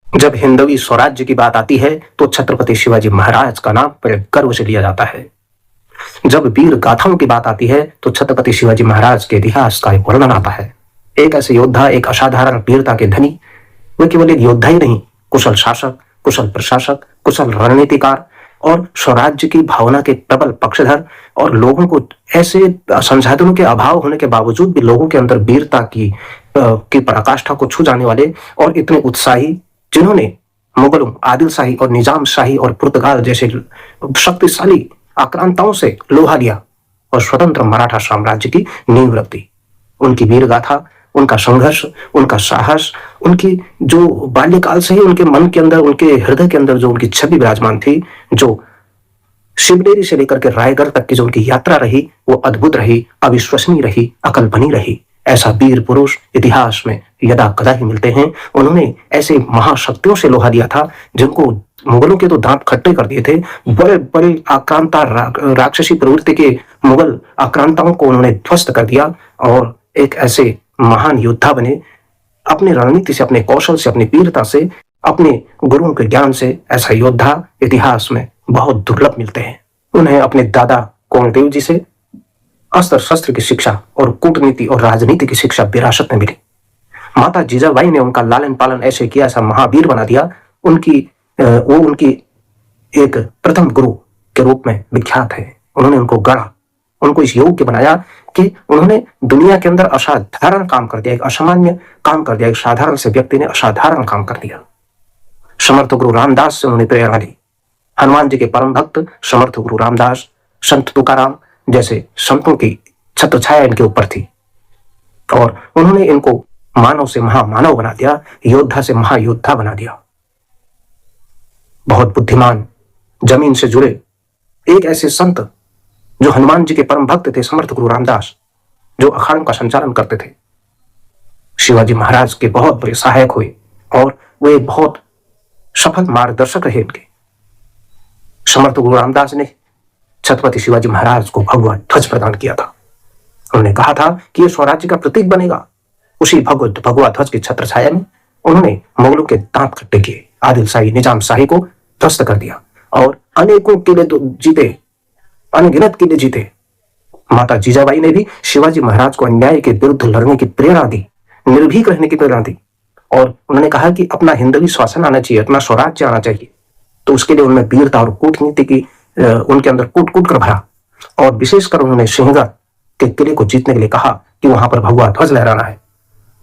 जब हिंदवी स्वराज्य की बात आती है तो छत्रपति शिवाजी महाराज का नाम बड़े गर्व से लिया जाता है। जब वीर गाथाओं की बात आती है तो छत्रपति शिवाजी महाराज के इतिहास का एक वर्णन आता है। एक ऐसे योद्धा, एक असाधारण वीरता के धनी, वे केवल एक योद्धा ही नहीं, कुशल शासक, कुशल प्रशासक, कुशल रणनीतिकार और स्वराज्य की भावना के प्रबल पक्षधर, और लोगों को ऐसे संसाधनों के अभाव होने के बावजूद भी लोगों के अंदर वीरता की पराकाष्ठा को छू जाने वाले और इतने उत्साही, जिन्होंने मुगलों, आदिल शाही और निजाम शाही और पुर्तगाल जैसे शक्तिशाली आक्रांताओं से लोहा लिया और स्वतंत्र मराठा साम्राज्य की नींव रख दी। उनकी वीर गाथा, उनका संघर्ष, उनका साहस, उनकी जो बाल्यकाल से ही उनके मन के अंदर, उनके हृदय के अंदर जो उनकी छवि विराजमान थी, जो शिवनेरी से लेकर के रायगढ़ तक की जो उनकी यात्रा रही, वो अद्भुत रही, अविश्वसनीय रही, अकल्पनीय रही। ऐसा वीर पुरुष इतिहास में यदा कदा ही मिलते हैं। उन्होंने ऐसे महाशक्तियों से लोहा दिया था जिनको मुगलों के तो दांत खट्टे कर दिए थे। बड़े बड़े आक्रांता राक्षसी प्रवृत्ति के मुगल आक्रांताओं को उन्होंने ध्वस्त कर दिया और एक ऐसे महान योद्धा बने। अपनी रणनीति से, अपने कौशल से, अपनी वीरता से, अपने गुरुओं के ज्ञान से ऐसा योद्धा इतिहास में बहुत दुर्लभ मिलते हैं। उन्हें अपने दादा कोंगदेव जी से अस्त्र शस्त्र की शिक्षा और कूटनीति और राजनीति की शिक्षा विरासत में मिली। माता जीजाबाई ने उनका लालन पालन ऐसे किया, ऐसा महावीर बना दिया। वो उनकी एक प्रथम गुरु के रूप में विख्यात है। उन्होंने उनको गढ़ा, उनको इस योग्य बनाया कि उन्होंने दुनिया के अंदर असाधारण काम कर दिया, एक असामान्य काम कर दिया। एक साधारण से व्यक्ति ने असाधारण काम कर दिया। समर्थ गुरु रामदास से उन्होंने प्रेरणा ली। हनुमान जी के परम भक्त समर्थ गुरु रामदास, संत तुकाराम जैसे संतों की छत्र छाया इनके ऊपर थी और उन्होंने इनको मानव से महामानव बना दिया, योद्धा से महायोद्धा बना दिया। बहुत बुद्धिमान, जमीन से जुड़े एक ऐसे संत जो हनुमान जी के परम भक्त थे, समर्थ गुरु रामदास, जो अखाड़ों का संचालन करते थे, शिवाजी महाराज के बहुत बड़े सहायक हुए और वे बहुत सफल मार्गदर्शक रहे इनके। समर्थ गुरु रामदास ने छत्रपति शिवाजी महाराज को भगवा ध्वज प्रदान किया था। उन्होंने कहा था कि यह स्वराज्य का प्रतीक बनेगा। उसी भगवा ध्वज की छत्र छाया में उन्होंने मुगलों के दांत खट्टे किए, आदिल शाही, निजाम शाही को ध्वस्त कर दिया और अनेकों किले जीते, अनगिनत किले जीते। माता जीजाबाई ने भी शिवाजी महाराज को अन्याय के विरुद्ध लड़ने की प्रेरणा दी, निर्भीक रहने की प्रेरणा दी और उन्होंने कहा कि अपना हिंदवी शासन आना चाहिए, अपना स्वराज्य आना चाहिए। तो उसके लिए उनमें वीरता और कूटनीति की उनके अंदर कूट कूट कर भरा और विशेषकर उन्होंने सिंहगढ़ के किले को जीतने के लिए कहा कि वहां पर भगवा ध्वज लहराना है।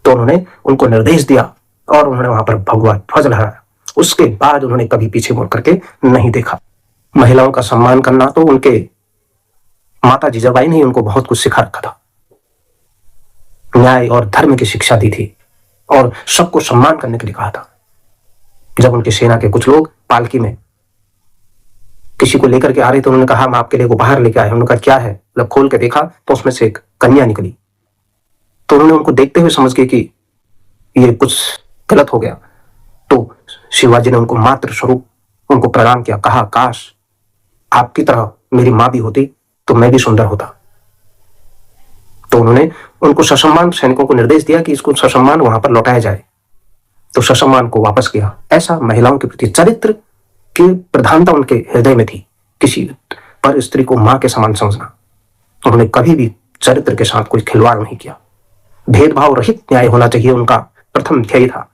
तो उन्होंने उनको निर्देश दिया और उन्होंने वहां पर भगवा ध्वज लहराया। उसके बाद उन्होंने कभी पीछे मुड़ करके नहीं देखा। महिलाओं का सम्मान करना तो उनके माता जीजाबाई ने उनको बहुत कुछ सिखा रखा था। न्याय और धर्म की शिक्षा दी थी और सबको सम्मान करने के लिए कहा था। जब उनकी सेना के कुछ लोग पालकी में किसी को लेकर के आ रहे तो उन्होंने कहा, हम आपके लिए बाहर लेके आए। उन्होंने कहा क्या है? जब खोल के देखा तो उसमें से एक कन्या निकली। तो उन्होंने उनको देखते हुए समझ गए कि ये कुछ गलत हो गया। तो शिवाजी ने उनको मातृ स्वरूप उनको प्रणाम किया, कहा काश आपकी तरह मेरी मां भी होती तो मैं भी सुंदर होता। तो उन्होंने उनको ससम्मान सैनिकों को निर्देश दिया कि इसको ससम्मान वहां पर लौटाया जाए। तो ससम्मान को वापस किया। ऐसा महिलाओं के प्रति चरित्र की प्रधानता उनके हृदय में थी। किसी पर स्त्री को मां के समान समझना। उन्होंने कभी भी चरित्र के साथ कोई खिलवाड़ नहीं किया। भेदभाव रहित न्याय होना चाहिए उनका प्रथम ध्येय था।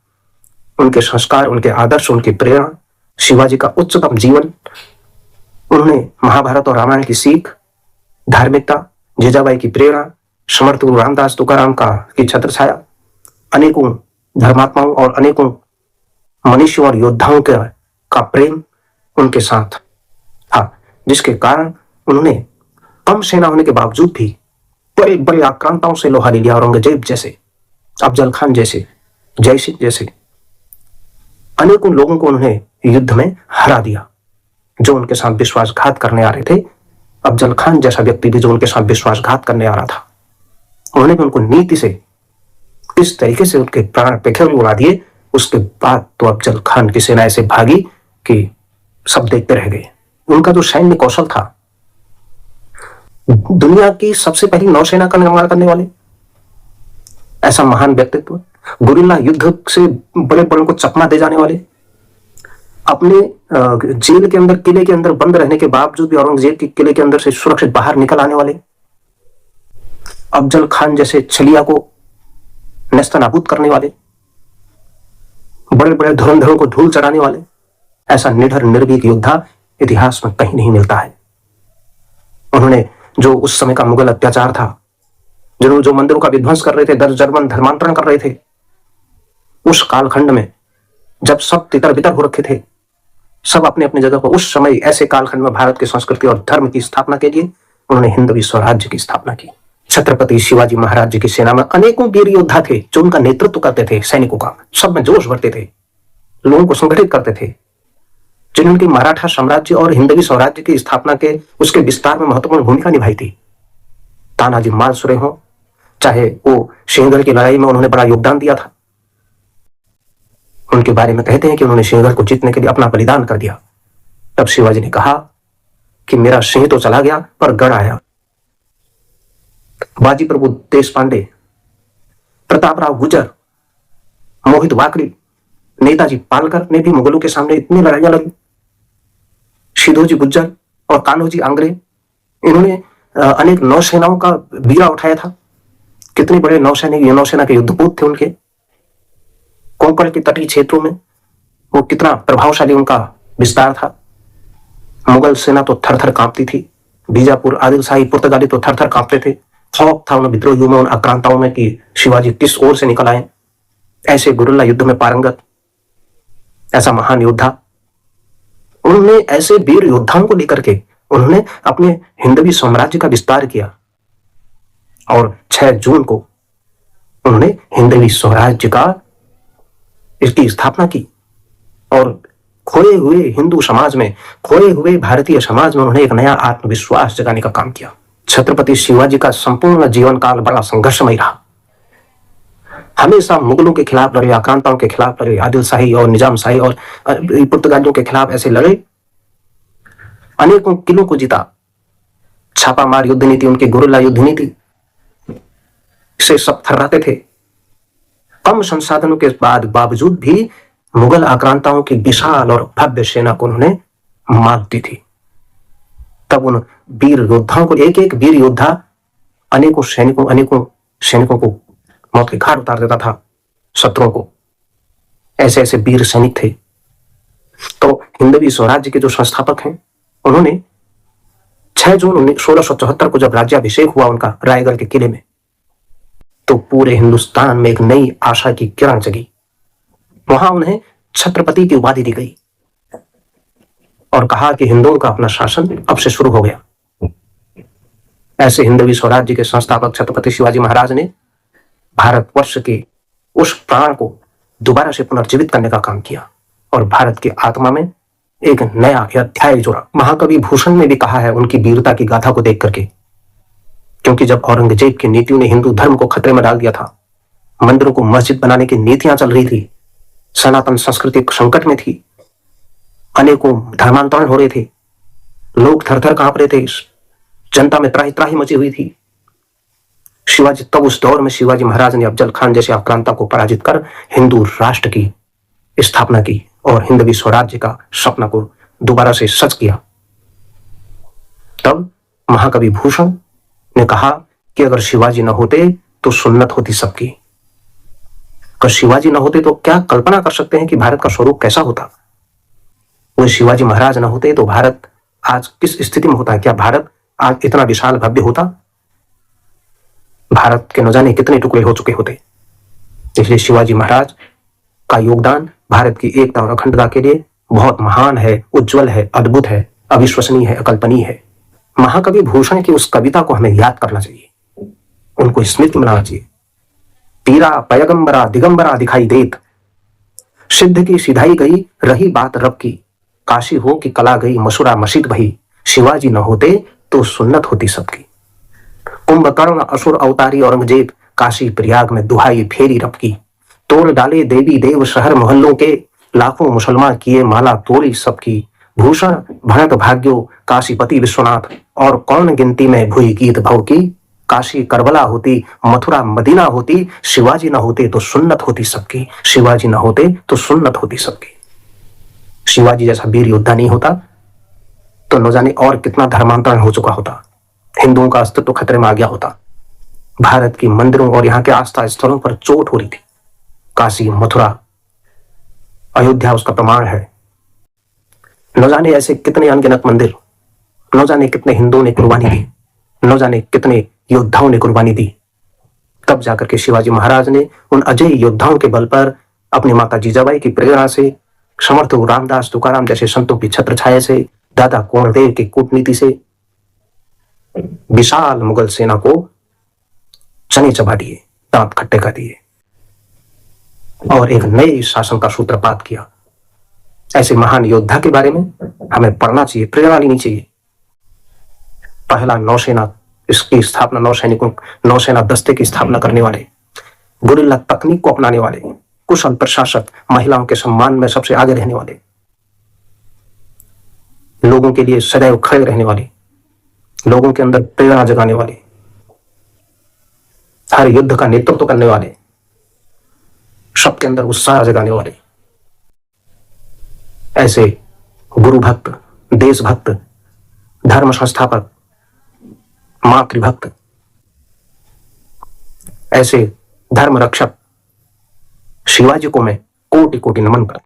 उनके संस्कार, उनके आदर्श, उनकी प्रेरणा, शिवाजी का उच्चतम जीवन, उन्होंने महाभारत और रामायण की सीख, धार्मिकता, जीजाबाई की प्रेरणा, समर्थ गुरु रामदास तुकाराम की छत्र छाया, अनेकों धर्मात्माओं और अनेकों मनुष्यों और योद्धाओं का प्रेम उनके साथ था, जिसके कारण उन्होंने कम सेना होने के बावजूद भी बड़े बड़े आक्रांताओं से लोहा ले लिया। औरंगजेब जैसे, अफजल खान जैसे, जयसिंह जैसे अनेकों लोगों को उन्होंने युद्ध में हरा दिया जो उनके साथ विश्वासघात करने आ रहे थे। अफजल खान जैसा व्यक्ति भी जो उनके साथ विश्वासघात करने आ रहा था, उन्होंने भी उनको नीति से किस तरीके से उनके प्राण पेखर उड़ा दिए। उसके बाद तो अफजल खान की सेना ऐसे भागी कि सब देखते रह गए। उनका जो सैन्य कौशल था, दुनिया की सबसे पहली नौसेना का निर्माण करने वाले ऐसा महान व्यक्तित्व, गुरिल्ला युद्ध से बड़े बड़ों को चकमा दे जाने वाले, अपने जेल के अंदर, किले के अंदर बंद रहने के बावजूद भी औरंगजेब के किले के अंदर से सुरक्षित बाहर निकल आने वाले, अफजल खान जैसे छलिया को नेस्तनाबूद करने वाले, बड़े बड़े धुरंधरों को धूल चढ़ाने वाले, ऐसा निडर निर्भीक योद्धा इतिहास में कहीं नहीं मिलता है। उन्होंने जो उस समय का मुगल अत्याचार था, जो मंदिरों का विध्वंस कर रहे थे, जर्मन धर्मांतरण कर रहे थे, उस कालखंड में जब सब तितर बितर हो रखे थे, सब अपने अपने जगह पर, उस समय ऐसे कालखंड में भारत की संस्कृति और धर्म की स्थापना के लिए उन्होंने हिंदवी स्वराज्य की स्थापना की। छत्रपति शिवाजी महाराज जी की सेना में अनेकों वीर योद्धा थे जो उनका नेतृत्व करते थे, सैनिकों का, सब में जोश भरते थे, लोगों को संगठित करते थे, जिन्होंने की मराठा साम्राज्य और हिंदवी स्वराज्य की स्थापना के उसके विस्तार में महत्वपूर्ण भूमिका निभाई थी। तानाजी मालसुरे हो, चाहे वो सिंहगढ़ की लड़ाई में उन्होंने बड़ा योगदान दिया था, उनके बारे में कहते हैं कि उन्होंने सिंहगढ़ को जीतने के लिए अपना बलिदान कर दिया। तब शिवाजी ने कहा कि मेरा सिंह तो चला गया पर गढ़ आया। बाजी प्रभु देश पांडे, प्रतापराव गुर्जर, मोहित वाकड़ी, नेताजी पालकर ने भी मुगलों के सामने इतनी लड़ाइयां लड़ी। शिदोजी गुर्जर और कान्होजी आंग्रे, इन्होंने अनेक नौसेनाओं का बीड़ा उठाया था। कितने बड़े नौसेना के युद्धपूत थे उनके। कोंकण के तटीय क्षेत्रों में वो कितना प्रभावशाली उनका विस्तार था। मुगल सेना तो थर थर कांपती थी। बीजापुर, आदिलशाही, पुर्तगाली तो थर थर कांपते थे। खौफ था उन विद्रोहियों में, उन आक्रांताओं में कि शिवाजी किस ओर से निकल आए। ऐसे गुरिल्ला युद्ध में पारंगत, ऐसा महान योद्धा, उन्होंने ऐसे वीर योद्धाओं को लेकर के उन्होंने अपने हिंदवी साम्राज्य का विस्तार किया और 6 जून को उन्होंने हिंदवी स्वराज्य का इसकी स्थापना की और खोए हुए हिंदू समाज में, खोए हुए भारतीय समाज में उन्होंने एक नया आत्मविश्वास जगाने का काम किया। छत्रपति शिवाजी का संपूर्ण जीवन काल बड़ा संघर्षमय रहा। हमेशा मुगलों के खिलाफ लड़े, आक्रांताओं के खिलाफ लड़े, आदिलशाही और निजामशाही और पुर्तगालियों के खिलाफ ऐसे लड़े, अनेकों किलों को जीता। छापामार युद्ध नीति, उनकी गुरिल्ला युद्ध नीति से सब थर्राते थे। कम संसाधनों के बावजूद भी मुगल आक्रांताओं की विशाल और भव्य सेना को उन्होंने मात दी थी। तब उन वीर योद्धाओं को, एक एक वीर योद्धा अनेकों सैनिकों को मौत के घाट उतार देता था, शत्रुओं को। ऐसे ऐसे वीर सैनिक थे। तो हिंदवी स्वराज्य के जो संस्थापक हैं, उन्होंने 6 जून 1674 को जब राज्याभिषेक हुआ उनका रायगढ़ के किले में, तो पूरे हिंदुस्तान में एक नई आशा की किरण जगी। वहां उन्हें छत्रपति की उपाधि दी गई और कहा कि हिंदुओं का अपना शासन अब से शुरू हो गया। ऐसे हिंदवी स्वराज्य के संस्थापक छत्रपति शिवाजी महाराज ने भारतवर्ष के उस प्राण को दोबारा से पुनर्जीवित करने का काम किया और भारत की आत्मा में एक नया अध्याय जोड़ा। महाकवि भूषण ने भी कहा है उनकी वीरता की गाथा को देख करके, क्योंकि जब औरंगजेब की नीतियों ने हिंदू धर्म को खतरे में डाल दिया था, मंदिरों को मस्जिद बनाने की नीतियां चल रही थी, सनातन संस्कृति संकट में थी, अनेकों धर्मांतरण हो रहे थे, लोग थर थर कांप रहे थे, जनता में त्राही त्राही मची हुई थी। शिवाजी, तब उस दौर में शिवाजी महाराज ने अफजल खान जैसे आक्रांता को पराजित कर हिंदू राष्ट्र की स्थापना की और हिंदवी स्वराज्य का सपना को दोबारा से सच किया। तब महाकवि भूषण ने कहा कि अगर शिवाजी न होते तो सुन्नत होती सबकी। अगर शिवाजी न होते तो क्या कल्पना कर सकते हैं कि भारत का स्वरूप कैसा होता। वो शिवाजी महाराज न होते तो भारत आज किस स्थिति में होता है। क्या भारत आज इतना विशाल भव्य होता। भारत के न जाने कितने टुकड़े हो चुके होते। इसलिए शिवाजी महाराज का योगदान भारत की एकता और अखंडता के लिए बहुत महान है, उज्जवल है, अद्भुत है, अविश्वसनीय है, अकल्पनीय है। महाकवि भूषण की उस कविता को हमें याद करना चाहिए, उनको स्मृति बनाना चाहिए। पीरा पैगंबरा दिगंबरा दिखाई देत, सिद्ध की सिधाई गई रही बात रब की, काशी हो कि कला गई मसूरा मस्जिद भई, शिवाजी न होते तो सुन्नत होती सबकी। कुंभकर्ण असुर अवतारी औरंगजेब, काशी प्रयाग में दुहाई फेरी रब की, तोड़ डाले देवी देव शहर मोहल्लों के, लाखों मुसलमान किए माला तोड़ी सबकी। भूषण भरत भाग्यो काशीपति विश्वनाथ, और कौन गिनती में भुई गीत भव की, काशी करबला होती मथुरा मदीना होती, शिवाजी न होते तो सुन्नत होती सबकी, शिवाजी न होते तो सुन्नत होती सबकी। शिवाजी जैसा वीर योद्धा नहीं होता तो न जाने और कितना धर्मांतरण हो चुका होता, हिंदुओं का अस्तित्व खतरे में आ गया होता। भारत की मंदिरों और यहाँ के आस्था स्थलों पर चोट हो रही थी। काशी, मथुरा, अयोध्या उसका प्रमाण है। न जाने ऐसे कितने अनगिनत मंदिर, न जाने कितने हिंदुओं ने कुर्बानी दी, न जाने कितने योद्धाओं ने कुर्बानी दी। तब जाकर के शिवाजी महाराज ने उन अजय योद्धाओं के बल पर, अपनी माता जीजाबाई की प्रेरणा से, समर्थ रामदास तुकाराम जैसे संतों की छत्र छाया से, दादा कोंडदेव की कूटनीति से विशाल मुगल सेना को चने चबा दिए, दांत खट्टे कर दिए और एक नए शासन का सूत्रपात किया। ऐसे महान योद्धा के बारे में हमें पढ़ना चाहिए, प्रेरणा लेनी चाहिए। पहला नौसेना, इसकी स्थापना नौसेना दस्ते की स्थापना करने वाले, गुरिल्ला तकनीक को अपनाने वाले, कुशल प्रशासक, महिलाओं के सम्मान में सबसे आगे रहने वाले, लोगों के लिए सदैव खड़े रहने वाले, लोगों के अंदर प्रेरणा जगाने वाले, हर युद्ध का नेतृत्व करने वाले, सबके अंदर उत्साह जगाने वाले, ऐसे गुरु भक्त, देशभक्त, धर्म संस्थापक, मातृभक्त, ऐसे धर्म रक्षक शिवाजी को मैं कोटि कोटि नमन करता हूं।